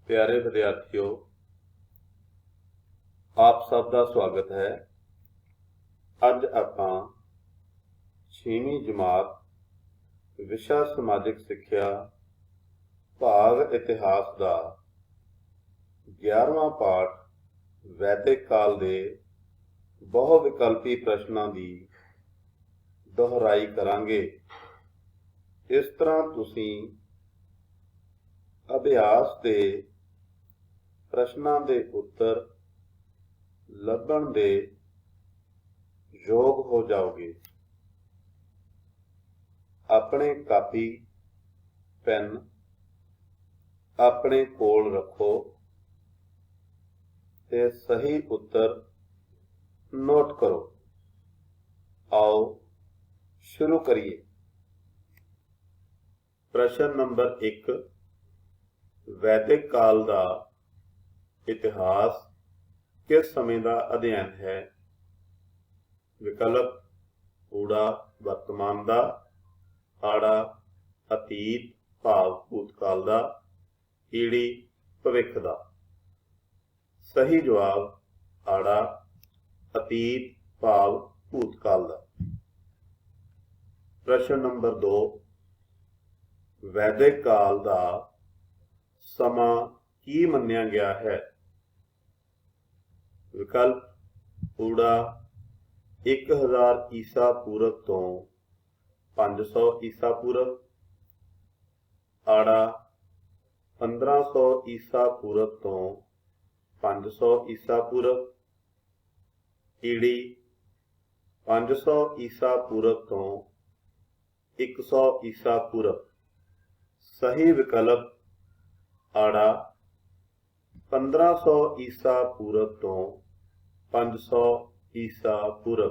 प्यारे विद्यार्थियों, आप सब का स्वागत है। अज आपां 6वीं जमात विशा समाजिक सिक्ख्या भाग इतिहास का 11वां पाठ वैदिक काल के बहुविकल्पी प्रश्नों की दोहराई करांगे। इस तरह तुसीं अभ्यास के प्रश्नों के उत्तर ਲੱਭਣ ਦੇ ਯੋਗ ਹੋ ਜਾਓਗੇ। अपने कापी पेन अपने कोल रखो ते सही उत्तर नोट करो। आओ शुरू करिए। प्रश्न नंबर 1, वैदिक काल का इतिहास किस समय का अध्ययन है? विकल्प ऊड़ा वर्तमान का, आड़ा अतीत भाव भूतकाल का, ईड़ी भविख का। सही जवाब आड़ा अतीत भाव भूतकाल का। प्रश्न नंबर 2, वैदिक काल का समा की मन्निया गया है? विकल्प ऊड़ा 1000 ईसा पूर्व तो 500 ईसा पूर्व, आड़ा 1500 ईसा पूर्व तो 500 ईसा पूर्व, ईड़ी 500 ईसा पूर्व तो 100 ईसा पूर्व। सही विकल्प आड़ा 1500 ईसा पूर्व तो 500 ईसा पूर्व।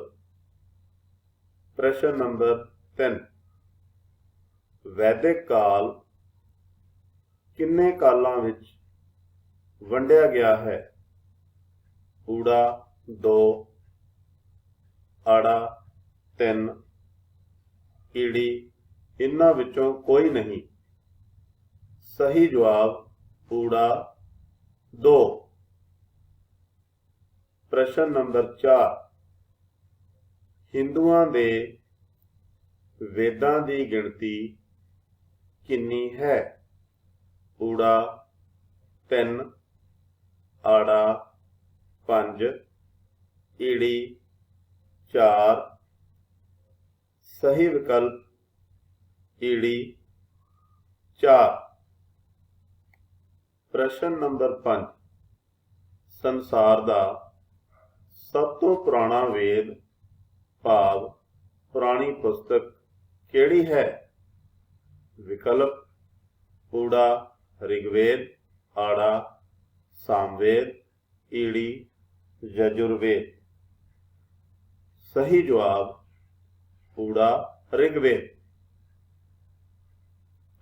प्रश्न नंबर 3, वैदिक काल किन्ने कालां विच वंडिया गया है? ऊड़ा 2, आड़ा 3, ईड़ी इन्हां विचों कोई नहीं। सही जवाब ऊड़ा 2। प्रश्न नंबर 4, हिंदुआं दे वेदां दी गिणती किन्नी है? ऊड़ा 3, आड़ा 5, ईड़ी 4। सही विकल्प ईड़ी 4। प्रश्न नंबर 5, संसार का सब तो पुराना वेद भाव पुरानी पुस्तक केड़ी है? विकल्प ऊड़ा ऋग्वेद, आड़ा सामवेद, ईड़ी यजुर्वेद। सही जवाब ऊड़ा ऋग्वेद।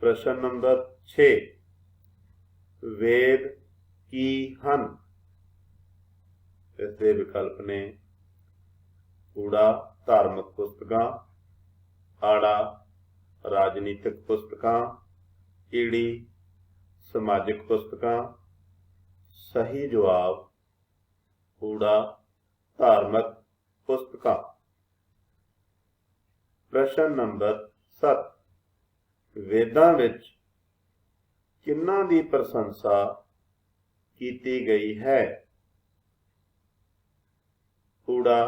प्रश्न नंबर 6, वेद की हन? इसके विकल्प ने ऊड़ा धार्मिक पुस्तकां, आड़ा राजनीतिक पुस्तकां, ईड़ी समाजिक पुस्तकां। सही जवाब ऊड़ा धार्मिक पुस्तकां। प्रश्न नंबर 7, वेदां विच किन्हां दी प्रशंसा कीती गई है? ऊड़ा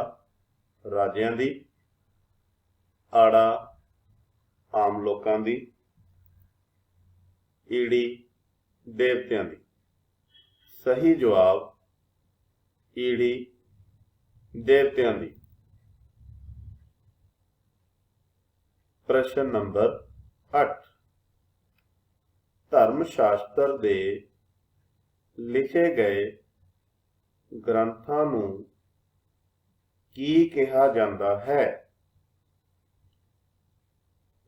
राजियां दी, आड़ा आम लोकां दी, ईड़ी देवतियां दी। सही जवाब ईड़ी देवतियां दी। प्रश्न नंबर 8, धर्म शास्त्र दे लिखे गए ग्रंथां नूं की कहा जाता है?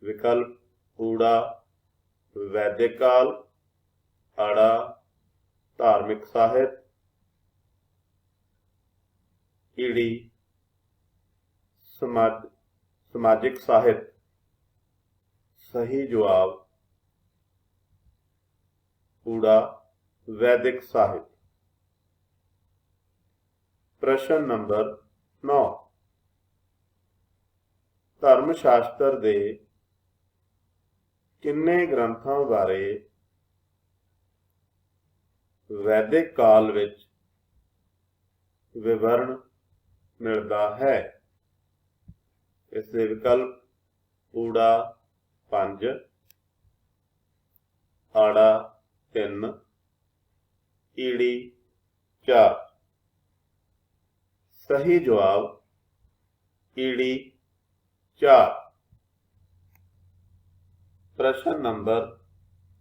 विकल्प ऊड़ा वैदिक काल, आड़ा धार्मिक साहित्य, ईड़ी समाजिक साहित्य। सही जवाब ऊड़ा वैदिक साहित्य। प्रश्न नंबर 9, धर्म शास्त्र दे किन्ने ग्रंथां बारे वैदिक काल विच विवरण मिलता है। इसके विकल्प ऊड़ा 5, आड़ा 3, ईड़ी 4। सही जवाब ईड़ी 4। प्रश्न नंबर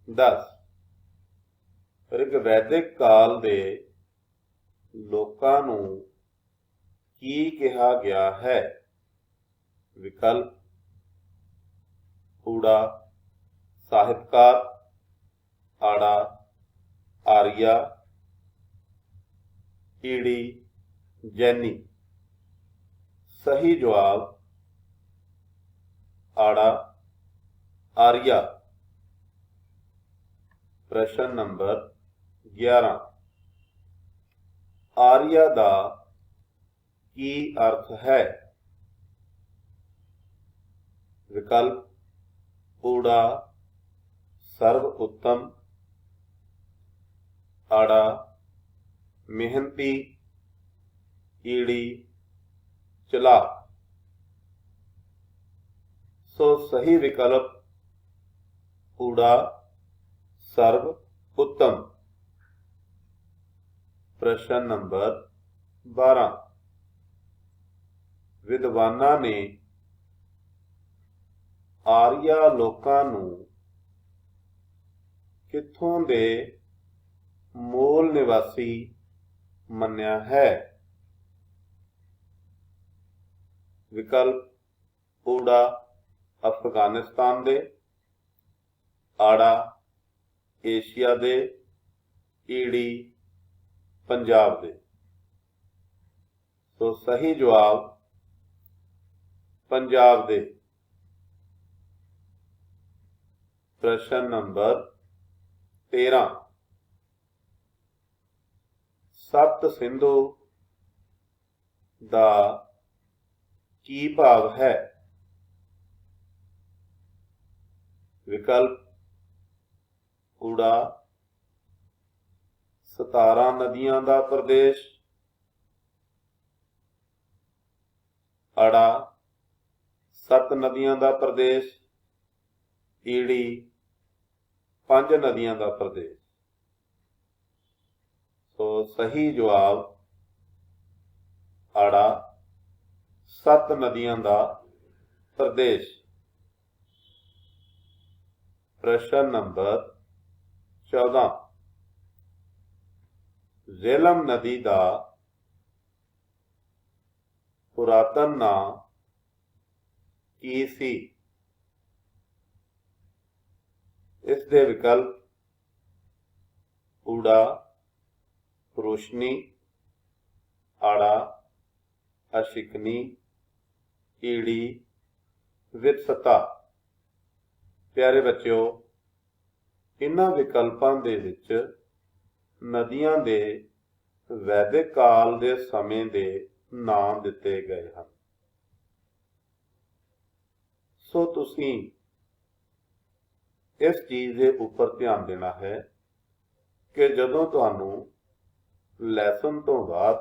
10, वैदिक काल दे लोकां नूं की कहा गया है। विकल्प ऊड़ा साहित्यकार, आड़ा आर्या, ईड़ी जैनी। सही जवाब आड़ा आर्या। प्रश्न नंबर 11, आर्या दा की अर्थ है। विकल्प ऊड़ा सर्व उत्तम, आड़ा मेहनती, ईड़ी चलाक। सो सही विकल्प ऊड़ा सर्व उत्तम। प्रश्न नंबर 12, विद्वाना ने आर्या लोकां नूं कित्थों दे मूल निवासी मन्निया है। विकल्प ऊड़ा अफगानिस्तान दे, आड़ा एशिया दे, ईड़ी पंजाब दे। तो सही जवाब पंजाब दे। प्रश्न नंबर 13, सप्त सिंधु दा की भाव है। विकल्प ऊड़ा 17 नदियां दा प्रदेश, आड़ा 7 नदियां दा प्रदेश, ईड़ी 5 नदियां दा प्रदेश। तो सही जवाब आड़ा 7 नदियां दा प्रदेश। प्रश्न नंबर 14, झेलम नदी का पुरातन नाम की सी। इसके विकल्प ऊड़ा रोशनी, आड़ा अशिकनी, ईड़ी वित्सता। प्यारे बच्चों, इन्हां विकल्पां दे विच नदियां दे वैदिक काल दे समय दे नाम दिते गए हैं। सो तुसीं इस चीज़ के उपर ध्यान देना है कि जदों तुहानूं लैसन तो बाद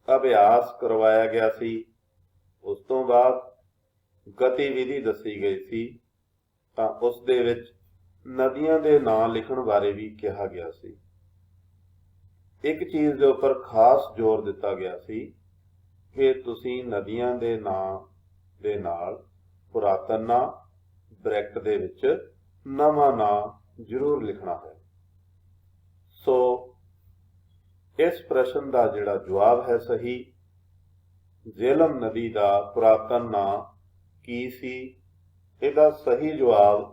अभ्यास करवाया गया सी, उस तो बाद गतिविधि दसी गई सी, तां उस दे विच नदियां दे नाम लिखण बारे भी कहा गया सी। एक चीज़ के उपर खास जोर दिता गया सी कि तुसीं नदियां दे नाम दे नाल पुरातन नाम ब्रैकेट दे विच नवां नाम जरूर लिखना है। सो इस प्रश्न का जिहड़ा जवाब है सही, झेलम नदी का पुरातन नाम की सी। इसका सही जवाब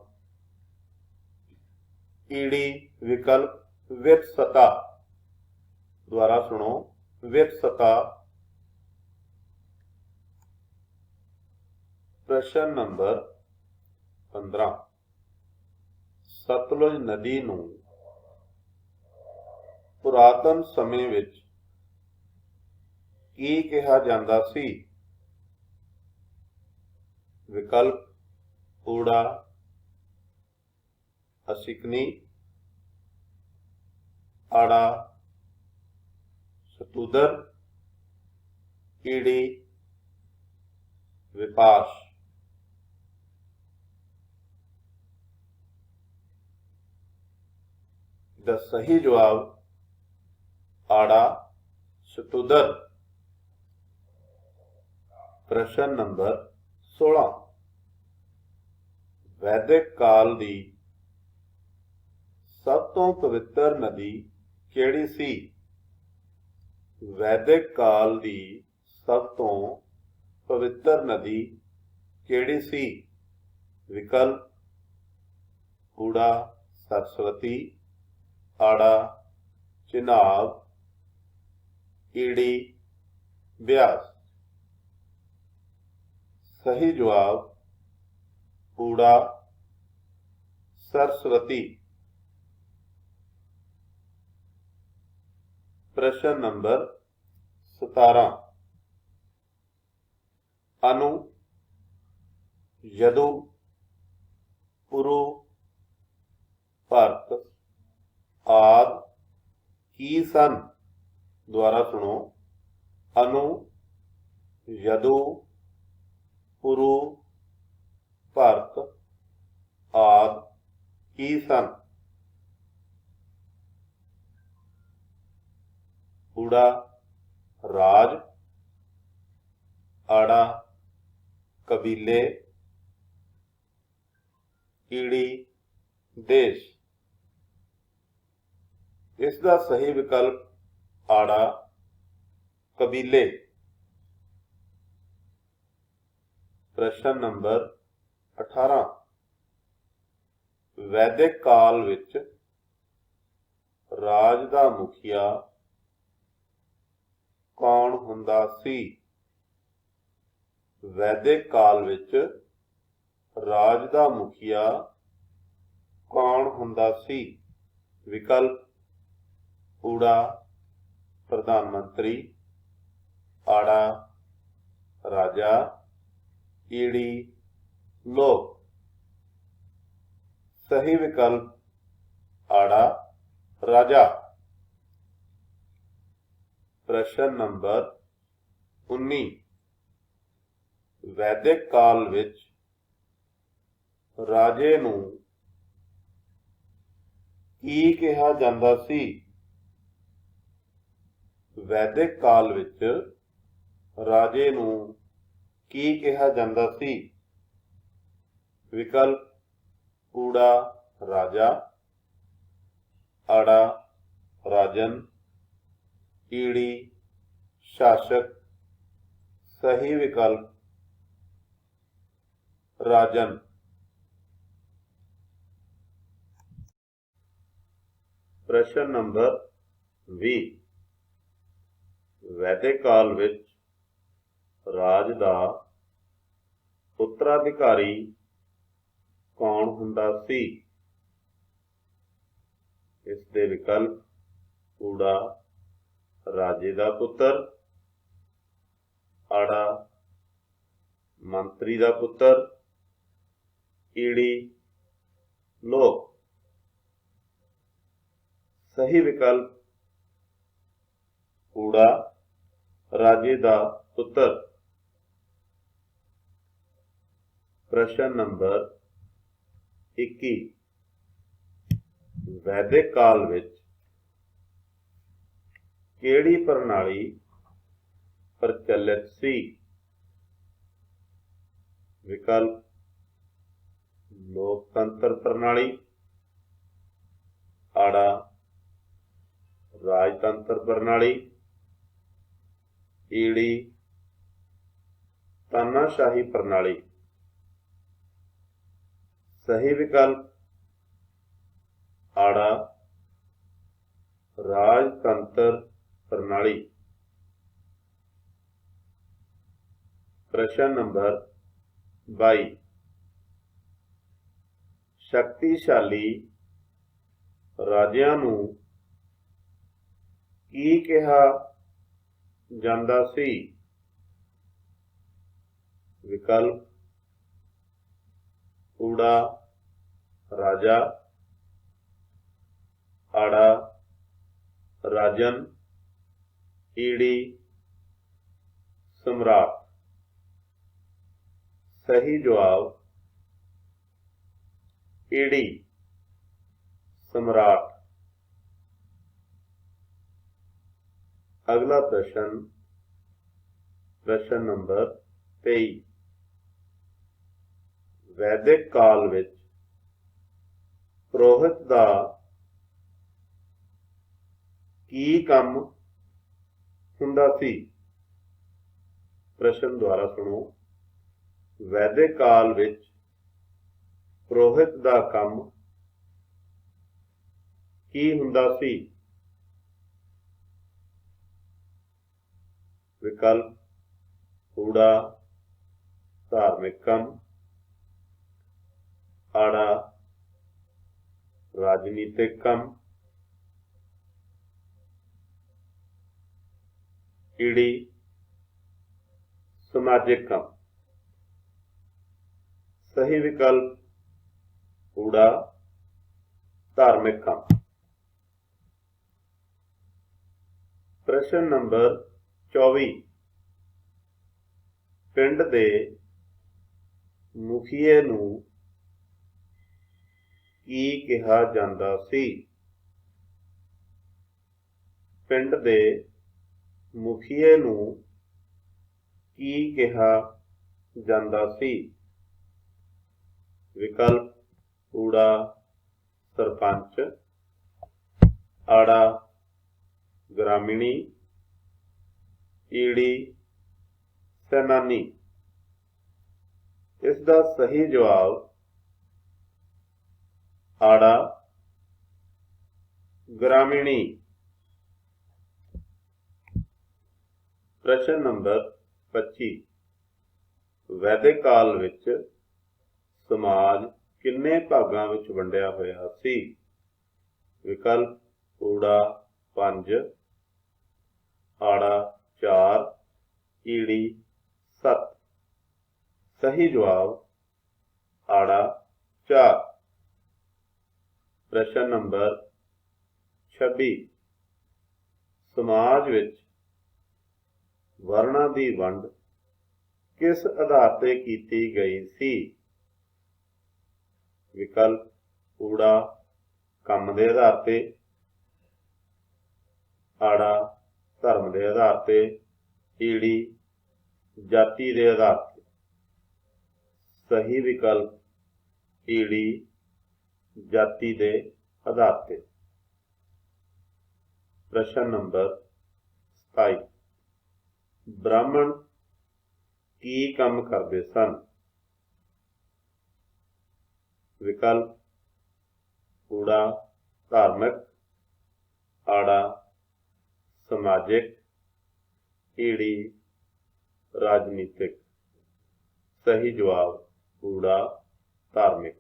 ईड़ी विकल्प वित्सता। दोबारा सुनो, वित्सता। प्रश्न नंबर 15, सतलुज नदी नूं ਪੁਰਾਤਨ ਸਮੇਂ ਵਿੱਚ ਕੀ ਕਿਹਾ ਜਾਂਦਾ ਸੀ? ਵਿਕਲਪ ਊੜਾ ਅਸਿਕਨੀ, ਆੜਾ ਸਤੂਦਰ, ਈੜੀ ਵਿਪਾਸ਼। ਦਾ ਸਹੀ ਜਵਾਬ आड़ा सतुदर। प्रश्न नंबर 16, वैदिक काल दी सब तो पवित्र नदी केड़ी सी? वैदिक काल दी सब तो पवित्र नदी केड़ी सी? विकल्प ऊड़ा सरस्वती, आड़ा चिनाब, ईड़ी ब्यास। सही जवाब ऊड़ा सरस्वती। प्रश्न नंबर 17, अनु, यदु, पुरु, भरत, आदि की सन? द्वारा सुनो। अनु, यदु, पुरु, भरत, आदि की सन? ऊड़ा राज, आड़ा कबीले, ईड़ी देश। इसका सही विकल्प आड़ा कबीले। प्रश्न नंबर 18, वैदिक काल विच राज दा मुखिया कौन हुंदा सी? वैदिक काल विच राज दा मुखिया कौन हुंदा सी? विकल्प ऊड़ा प्रधानमंत्री, आड़ा राजा, ईड़ी लोक। सही विकल्प आड़ा राजा। प्रश्न नंबर 19, वैदिक काल विच राजे नूं की कहा जांदा सी? वैदिक काल विच राजे नूं की कहा जांदा सी? विकल्प ऊड़ा राजा, आड़ा राजन, ईड़ी शासक। सही विकल्प राजन। प्रश्न नंबर 20, वैदिक काल विच राज दा उत्तराधिकारी कौन हुंदा सी? इसके विकल्प ऊड़ा राजे दा पुत्र, आड़ा मंत्री दा पुत्र, ईड़ी लोक। सही विकल्प ऊड़ा राजे दा पुत्र। प्रश्न नंबर 21, वैदिक काल विच केड़ी प्रणाली प्रचलित सी? विकल्प लोकतंत्र प्रणाली, आड़ा राजतंत्र प्रणाली, ईड़ी तानाशाही प्रणाली। सही विकल्प आड़ा राजतंत्र प्रणाली। प्रश्न नंबर 22, शक्तिशाली राजियां नूं ਕੀ ਕਿਹਾ ਜਾਂਦਾ ਸੀ? ਵਿਕਲਪ ਊੜਾ ਰਾਜਾ, ਆੜਾ ਰਾਜਨ, ਈੜੀ सम्राट। सही जवाब ईड़ी सम्राट। अगला प्रश्न, प्रश्न नंबर 23। वैदिक काल विच पुरोहित दा की काम हुंदा सी? प्रश्न द्वारा सुनो। वैदिक काल विच पुरोहित दा काम की हुंदा सी? विकल्प ऊड़ा धार्मिक काम, आड़ा राजनीतिक काम, ईड़ी समाजिक काम। सही विकल्प ऊड़ा धार्मिक काम। प्रश्न नंबर 24। पिंड दे मुखिए नूं की कहा जांदा सी? पिंड दे मुखिए नूं की कहा जांदा सी? विकल्प ऊड़ा सरपंच, आड़ा ग्रामीणी, ईड़ी सैनानी। इसका सही जवाब आड़ा ग्रामीणी। प्रश्न नंबर 25। वैदिक काल विच समाज किन्ने भागां विच वंडिया होया सी? विकल्प ऊड़ा 5, आड़ा 4, ईड़ी 7। सही जवाब आड़ा 4। प्रश्न नंबर 26। समाज विच वर्णा की वंड किस आधार पर की गई सी? विकल्प ऊड़ा काम के आधार पर, आड़ा धर्म के आधार पर, ईड़ी जाति के आधार पर। सही विकल्प ईड़ी जाति के आधार पर। प्रश्न नंबर 27। ब्राह्मण की काम करते सन? विकल्प ऊड़ा धार्मिक, आड़ा समाजिक, ईड़ी राजनीतिक। सही जवाब ऊड़ा धार्मिक।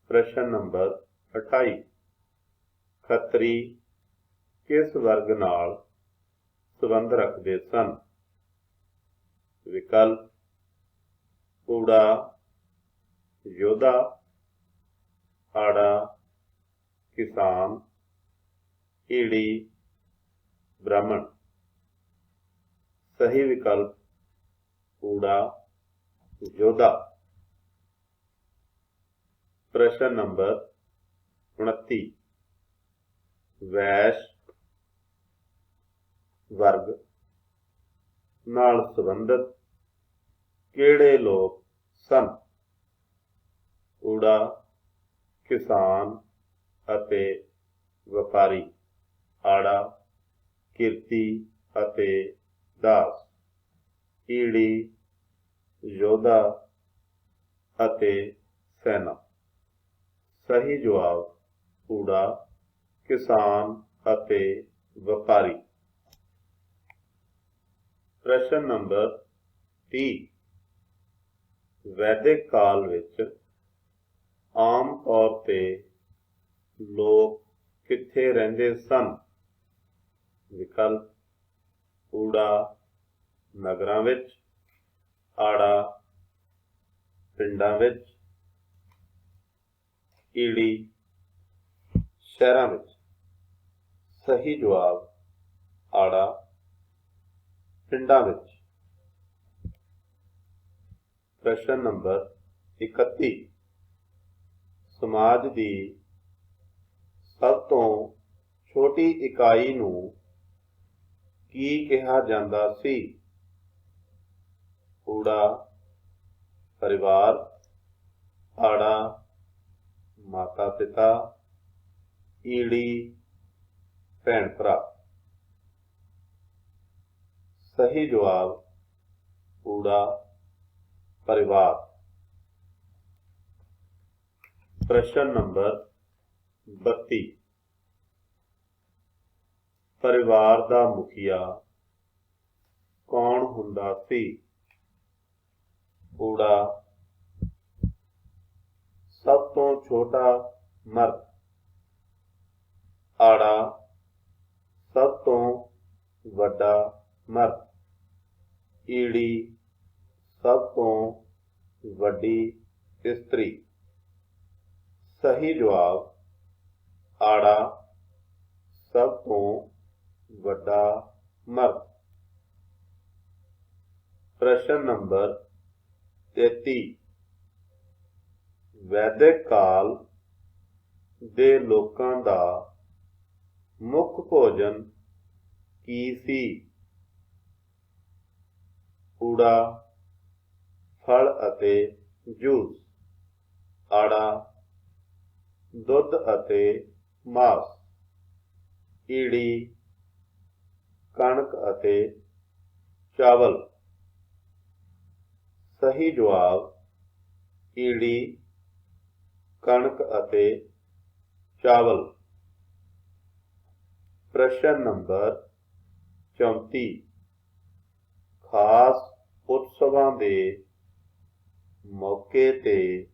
प्रश्न नंबर 28। खत्री किस वर्ग नाल संबंध रखते सन? विकल्प ऊड़ा योद्धा, आड़ा किसान, ईड़ी ब्राह्मण। सही विकल्प ऊड़ा योद्धा। प्रश्न नंबर 29। वैश्य वर्ग नाल संबंधित किहड़े लोग सन? ऊड़ा किसान अते व्यापारी, आड़ा किरती अते दास, ईड़ी योद्धा अते सेना। सही जवाब ऊड़ा किसान अते व्यापारी। प्रश्न नंबर 30। वैदिक काल विच आम तौर पे लोग कित्थे रहिंदे सन? ਵਿਕਲਪ ਊੜਾ ਨਗਰਾਂ ਵਿੱਚ, ਆੜਾ ਪਿੰਡਾਂ ਵਿੱਚ, ਈੜੀ ਸ਼ਹਿਰਾਂ ਵਿੱਚ। ਸਹੀ ਜਵਾਬ ਆੜਾ ਪਿੰਡਾਂ ਵਿੱਚ। ਪ੍ਰਸ਼ਨ ਨੰਬਰ 31, ਸਮਾਜ ਦੀ ਸਭ ਤੋਂ ਛੋਟੀ ਇਕਾਈ ਨੂੰ ਕੀ ਕਿਹਾ ਜਾਂਦਾ ਸੀ? ਊੜਾ ਪਰਿਵਾਰ, ਆੜਾ ਮਾਤਾ ਪਿਤਾ, ਈੜੀ ਭੈਣ ਭਰਾ। ਸਹੀ ਜਵਾਬ ਊੜਾ ਪਰਿਵਾਰ। ਪ੍ਰਸ਼ਨ ਨੰਬਰ 32, ਪਰਿਵਾਰ ਦਾ ਮੁਖੀਆ ਕੌਣ ਹੁੰਦਾ ਸੀ? ਊੜਾ ਸਭ ਤੋਂ ਛੋਟਾ ਮਰਦ, ਆੜਾ ਸਭ ਤੋਂ ਵੱਡਾ ਮਰਦ, ਈੜੀ ਸਭ ਤੋਂ ਵੱਡੀ ਇਸਤਰੀ। ਸਹੀ ਜਵਾਬ ਆੜਾ ਸਭ ਤੋਂ ਵੱਡਾ ਮਰਦ। ਪ੍ਰਸ਼ਨ ਨੰਬਰ 33, ਵੈਦਿਕ ਕਾਲ ਦੇ ਲੋਕਾਂ ਦਾ ਮੁੱਖ ਭੋਜਨ ਕੀ ਸੀ? ਊੜਾ ਫਲ ਅਤੇ ਜੂਸ, ਆੜਾ ਦੁੱਧ ਅਤੇ ਮਾਸ, ਈੜੀ ਕਣਕ ਅਤੇ ਚਾਵਲ। ਸਹੀ ਜਵਾਬ ਈੜੀ ਕਣਕ ਅਤੇ ਚਾਵਲ। ਪ੍ਰਸ਼ਨ ਨੰਬਰ 34, ਖਾਸ ਉਤਸਵਾਂ ਦੇ ਮੌਕੇ ਤੇ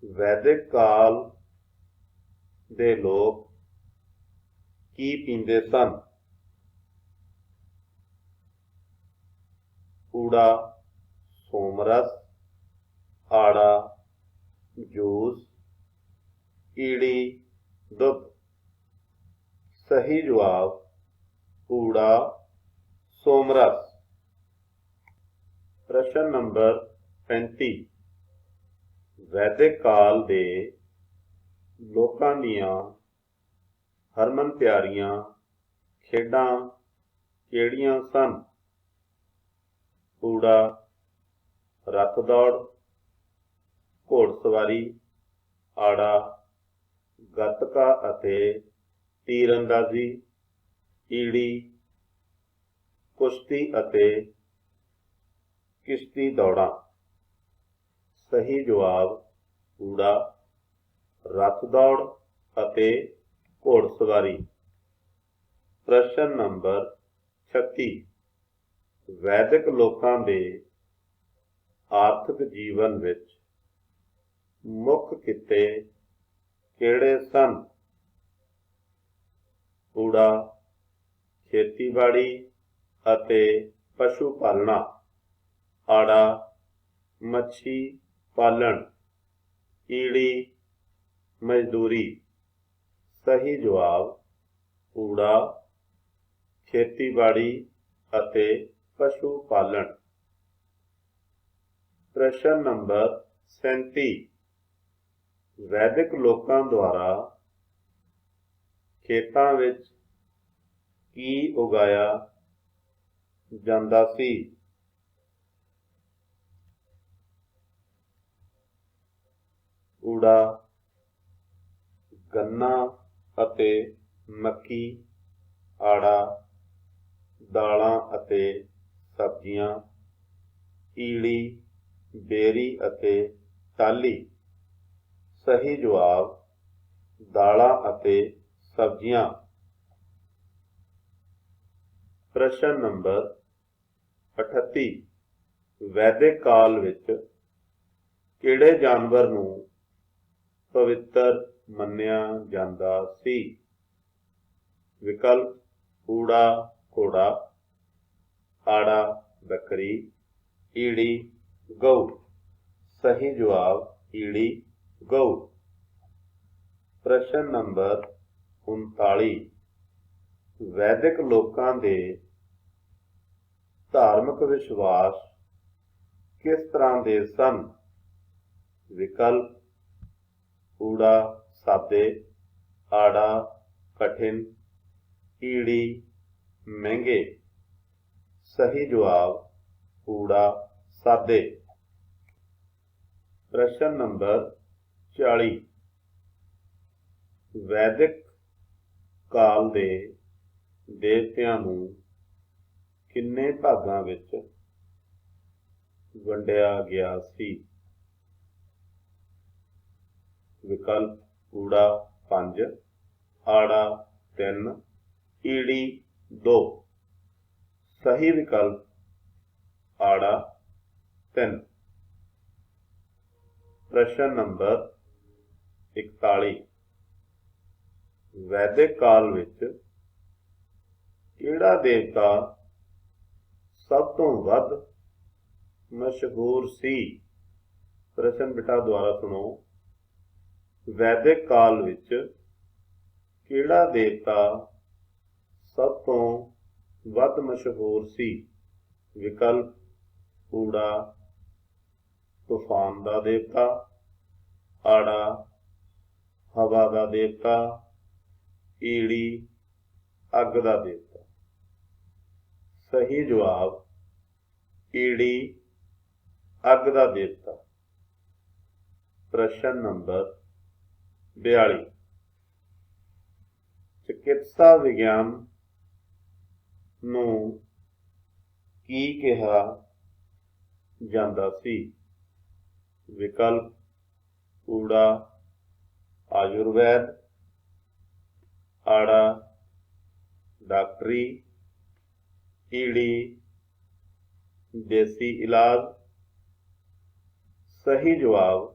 ਵੈਦਿਕ ਕਾਲ ਦੇ ਲੋਕ ਕੀ ਪੀਂਦੇ ਸਨ? ਊੜਾ ਸੋਮਰਸ, ਆੜਾ ਜੂਸ, ਈੜੀ ਦੁੱਧ। ਸਹੀ ਜਵਾਬ ਊੜਾ ਸੋਮਰਸ। ਪ੍ਰਸ਼ਨ ਨੰਬਰ 35, ਵੈਦਿਕ ਕਾਲ ਦੇ ਲੋਕਾਂ ਦੀਆਂ ਹਰਮਨ ਪਿਆਰੀਆਂ ਖੇਡਾਂ ਕਿਹੜੀਆਂ ਸਨ? ਊੜਾ ਰੱਥ ਦੌੜ, ਘੋੜਸਵਾਰੀ, ਆੜਾ ਗੱਤਕਾ ਅਤੇ ਤੀਰਅੰਦਾਜ਼ੀ, ਈੜੀ ਕੁਸ਼ਤੀ ਅਤੇ ਕਿਸ਼ਤੀ ਦੌੜਾਂ। ਸਹੀ ਜਵਾਬ ਊੜਾ ਰੱਥ ਦੌੜ ਅਤੇ ਘੋੜਸਵਾਰੀ। ਪ੍ਰਸ਼ਨ ਨੰਬਰ 36, ਵੈਦਿਕ ਲੋਕਾਂ ਦੇ ਆਰਥਿਕ ਜੀਵਨ ਵਿੱਚ ਮੁੱਖ ਕਿੱਤੇ ਕਿਹੜੇ ਸਨ? ਊੜਾ ਖੇਤੀਬਾੜੀ ਅਤੇ ਪਸ਼ੂ ਪਾਲਣਾ, ਆੜਾ ਮੱਛੀ ਪਾਲਣ, ਈੜੀ ਮਜ਼ਦੂਰੀ। ਸਹੀ ਜਵਾਬ ਊੜਾ ਖੇਤੀਬਾੜੀ ਅਤੇ ਪਸ਼ੂ ਪਾਲਣ। ਪ੍ਰਸ਼ਨ ਨੰਬਰ 37, ਵੈਦਿਕ ਲੋਕਾਂ ਦੁਆਰਾ ਖੇਤਾਂ ਵਿੱਚ ਕੀ ਉਗਾਇਆ ਜਾਂਦਾ ਸੀ? ਊੜਾ ਗੰਨਾ ਅਤੇ ਮੱਕੀ, ਆੜਾ ਦਾਲਾਂ ਅਤੇ ਸਬਜ਼ੀਆਂ, ਈੜੀ ਬੇਰੀ ਅਤੇ ਟਾਹਲੀ। ਸਹੀ ਜਵਾਬ ਦਾਲਾਂ ਅਤੇ ਸਬਜ਼ੀਆਂ। ਪ੍ਰਸ਼ਨ ਨੰਬਰ 38, ਵੈਦਿਕ ਕਾਲ ਵਿੱਚ ਕਿਹੜੇ ਜਾਨਵਰ ਨੂੰ ਪਵਿੱਤਰ ਮੰਨਿਆ ਜਾਂਦਾ ਸੀ? विकल्प ऊड़ा घोड़ा, आड़ा बकरी, ईड़ी गऊ। सही जवाब ईड़ी गऊ। प्रश्न नंबर 39 वैदिक लोकां दे धार्मिक विश्वास किस तरह दे सन? विकल्प ऊड़ा सादे, आड़ा कठिन, ईड़ी महंगे। सही जवाब ऊड़ा सादे। प्रश्न नंबर 40 वैदिक काल दे देवतिਆਂ ਨੂੰ किन्ने भागां विच वंडिया गया सी? विकल्प ऊड़ा 5, आड़ा 3, ईड़ी 2। सही विकल्प आड़ा 3। प्रश्न नंबर 41 वैदिक काल विच किहड़ा देवता सब तो वध मशहूर सी? प्रश्न बेटा दोबारा सुनो। वैदिक काल विच किहड़ा देवता सब तो वध मशहूर सी? विकल्प ऊड़ा तूफान का देवता, आड़ा हवा का देवता, ईड़ी अग का देवता। सही जवाब ईड़ी अग का देवता। प्रश्न नंबर 42 चिकित्सा विज्ञान नूं की कहा जांदा सी? विकल्प ऊड़ा आयुर्वैद, आड़ा डॉक्टरी, ईड़ी देसी इलाज। सही जवाब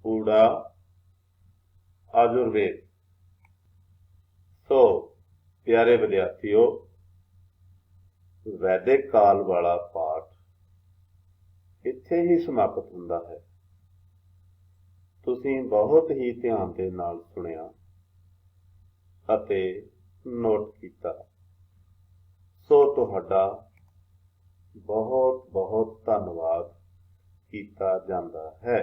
ऊड़ा आयुर्वेद। सो प्यारे विद्यार्थियों वैदिक काल वाला पाठ इत्थे ही समाप्त हुंदा है। तुसीं बहुत ही ध्यान दे नाल सुनिया अते नोट कीता, सो तुहाडा बहुत बहुत धन्नवाद कीता जांदा है।